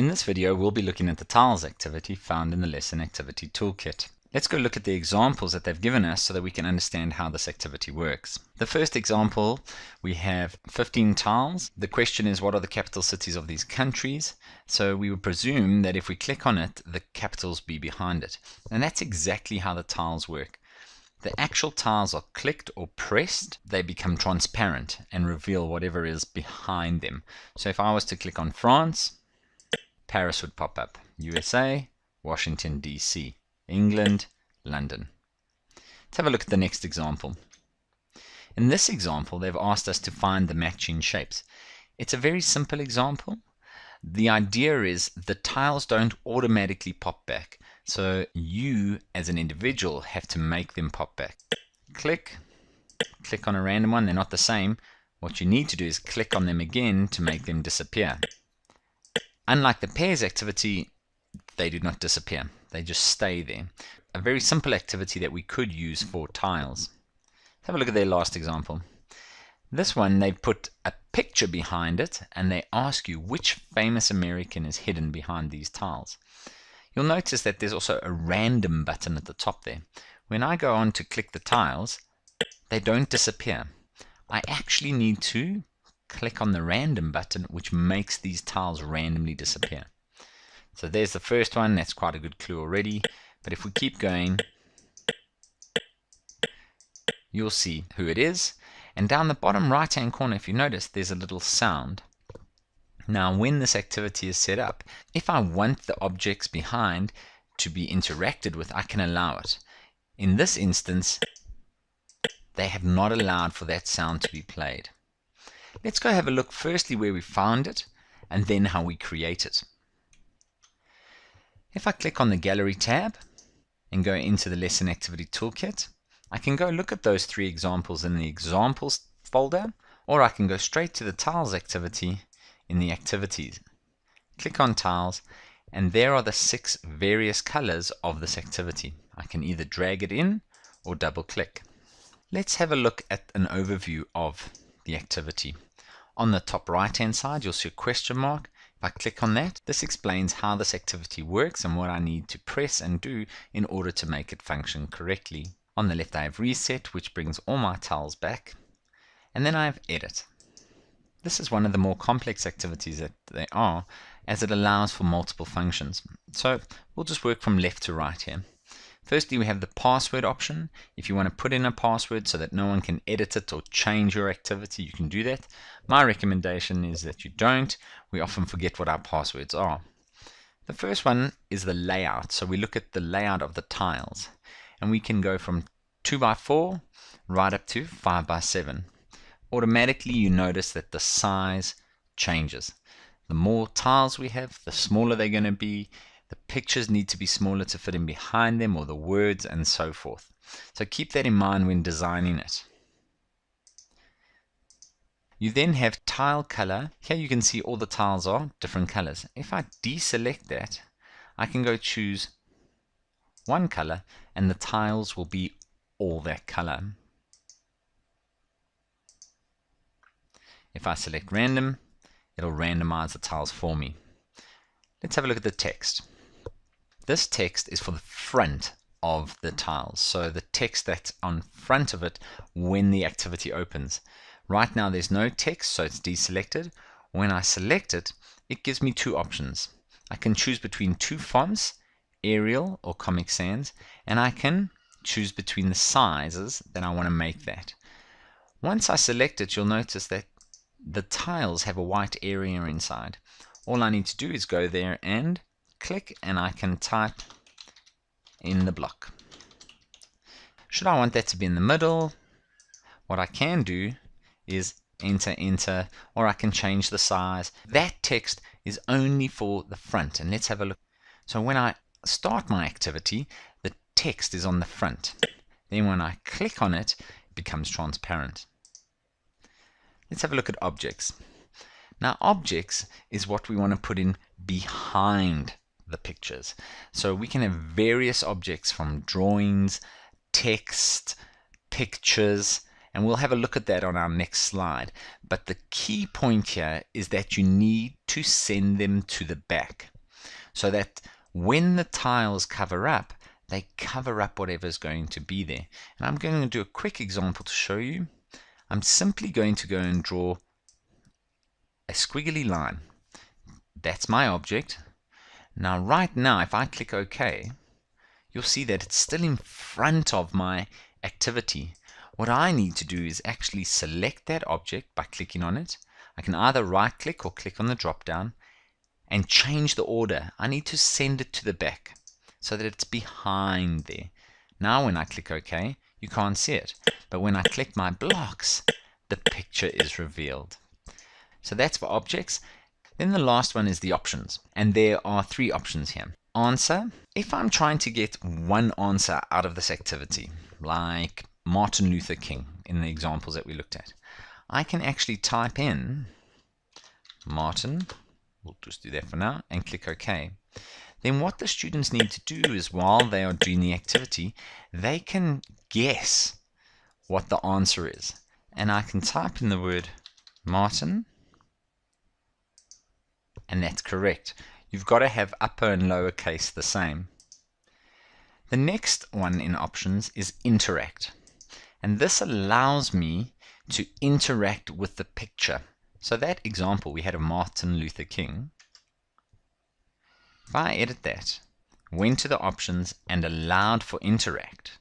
In this video, we'll be looking at the tiles activity found in the Lesson Activity Toolkit. Let's go look at the examples that they've given us so that we can understand how this activity works. The first example, we have 15 tiles. The question is, what are the capital cities of these countries? So we would presume that if we click on it, the capitals be behind it. And that's exactly how the tiles work. The actual tiles are clicked or pressed, they become transparent and reveal whatever is behind them. So if I was to click on France, Paris would pop up, USA, Washington DC, England, London. Let's have a look at the next example. In this example, they've asked us to find the matching shapes. It's a very simple example. The idea is the tiles don't automatically pop back. So you, as an individual, have to make them pop back. Click on a random one, they're not the same. What you need to do is click on them again to make them disappear. Unlike the pairs activity, they do not disappear. They just stay there. A very simple activity that we could use for tiles. Let's have a look at their last example. This one, they've put a picture behind it and they ask you which famous American is hidden behind these tiles. You'll notice that there's also a random button at the top there. When I go on to click the tiles, they don't disappear. I actually need to click on the random button, which makes these tiles randomly disappear. So there's the first one. That's quite a good clue already. But if we keep going, you'll see who it is. And down the bottom right hand corner, if you notice, there's a little sound. Now when this activity is set up, if I want the objects behind to be interacted with, I can allow it. In this instance, they have not allowed for that sound to be played. Let's go have a look firstly where we found it and then how we create it. If I click on the Gallery tab and go into the Lesson Activity Toolkit, I can go look at those three examples in the Examples folder, or I can go straight to the Tiles activity in the Activities. Click on Tiles, and there are the 6 various colors of this activity. I can either drag it in or double click. Let's have a look at an overview of the activity. On the top right hand side, you'll see a question mark. If I click on that, this explains how this activity works and what I need to press and do in order to make it function correctly. On the left I have Reset, which brings all my tiles back, and then I have Edit. This is one of the more complex activities that they are, as it allows for multiple functions. So we'll just work from left to right here. Firstly, we have the password option. If you want to put in a password so that no one can edit it or change your activity, you can do that. My recommendation is that you don't. We often forget what our passwords are. The first one is the layout. So we look at the layout of the tiles, and we can go from 2x4 right up to 5x7. Automatically, you notice that the size changes. The more tiles we have, the smaller they're going to be. The pictures need to be smaller to fit in behind them, or the words, and so forth. So keep that in mind when designing it. You then have tile color. Here you can see all the tiles are different colors. If I deselect that, I can go choose one color and the tiles will be all that color. If I select random, it'll randomize the tiles for me. Let's have a look at the text. This text is for the front of the tiles, so the text that's on front of it when the activity opens. Right now there's no text, so it's deselected. When I select it, it gives me 2 options. I can choose between 2 fonts, Arial or Comic Sans, and I can choose between the sizes that I want to make that. Once I select it, you'll notice that the tiles have a white area inside. All I need to do is go there and click, and I can type in the block. Should I want that to be in the middle, what I can do is enter, or I can change the size. That text is only for the front, and let's have a look. So when I start my activity, the text is on the front. Then when I click on it, it becomes transparent. Let's have a look at objects. Now objects is what we want to put in behind the pictures. So we can have various objects from drawings, text, pictures, And we'll have a look at that on our next slide. But the key point here is that you need to send them to the back, so that when the tiles cover up, they cover up whatever's going to be there. And I'm going to do a quick example to show you. I'm simply going to go and draw a squiggly line. That's my object. Now right now, if I click OK, you'll see that it's still in front of my activity. What I need to do is actually select that object by clicking on it. I can either right click or click on the drop down and change the order. I need to send it to the back so that it's behind there. Now when I click OK, you can't see it. But when I click my blocks, the picture is revealed. So that's for objects. Then the last one is the options. And there are 3 options here. Answer. If I'm trying to get one answer out of this activity, like Martin Luther King in the examples that we looked at, I can actually type in Martin, we'll just do that for now, and click OK. Then what the students need to do is, while they are doing the activity, they can guess what the answer is. And I can type in the word Martin, and that's correct. You've got to have upper and lower case the same. The next one in options is interact. And this allows me to interact with the picture. So that example we had of Martin Luther King, if I edit that, went to the options and allowed for interact,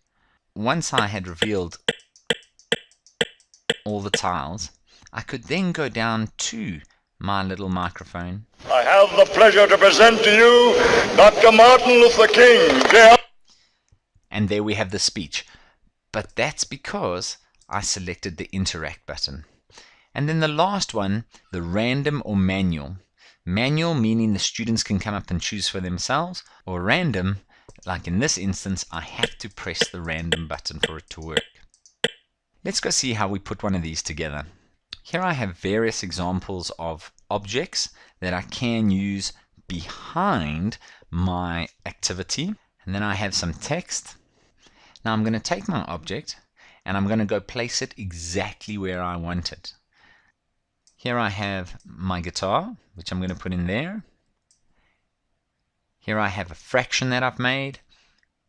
once I had revealed all the tiles, I could then go down to my little microphone. I have the pleasure to present to you Dr. Martin Luther King. And there we have the speech. But that's because I selected the interact button. And then the last one, the random or manual. Manual meaning the students can come up and choose for themselves, or random, like in this instance, I have to press the random button for it to work. Let's go see how we put one of these together. Here I have various examples of objects that I can use behind my activity. And then I have some text. Now I'm going to take my object and I'm going to go place it exactly where I want it. Here I have my guitar, which I'm going to put in there. Here I have a fraction that I've made.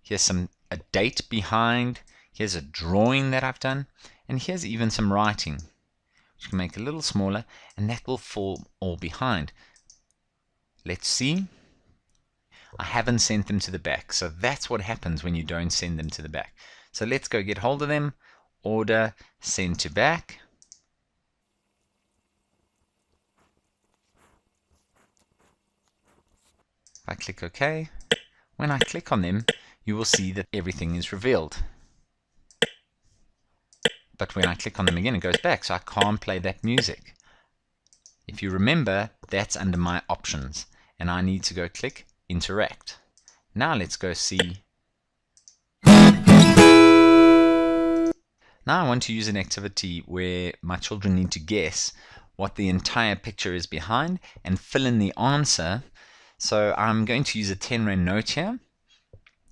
Here's a date behind. Here's a drawing that I've done. And here's even some writing, which can make a little smaller, and that will fall all behind. Let's see. I haven't sent them to the back, so that's what happens when you don't send them to the back. So let's go get hold of them. Order, send to back. If I click OK, when I click on them, you will see that everything is revealed. But when I click on them again, it goes back, so I can't play that music. If you remember, that's under my options, and I need to go click interact. Now let's go see. Now I want to use an activity where my children need to guess what the entire picture is behind and fill in the answer. So I'm going to use a 10 Rand note here.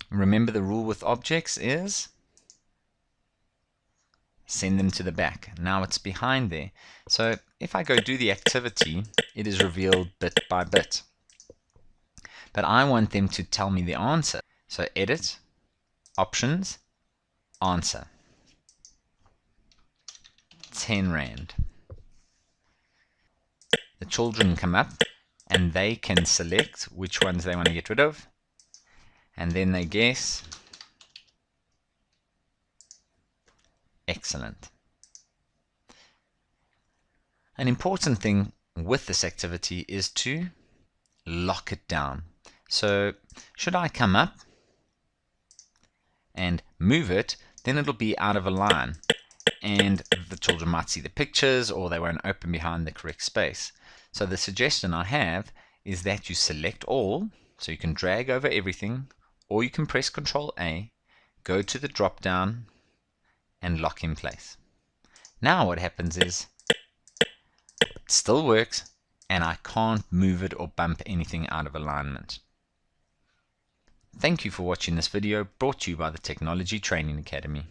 Remember, the rule with objects is send them to the back. Now it's behind there. So if I go do the activity, it is revealed bit by bit. But I want them to tell me the answer. So edit, options, answer. 10 Rand. The children come up and they can select which ones they want to get rid of. And then they guess. Excellent. An important thing with this activity is to lock it down. So should I come up and move it, then it'll be out of a line and the children might see the pictures or they won't open behind the correct space. So the suggestion I have is that you select all, so you can drag over everything, or you can press Ctrl A, go to the drop down and lock in place. Now what happens is it still works and I can't move it or bump anything out of alignment. Thank you for watching this video brought to you by the Technology Training Academy.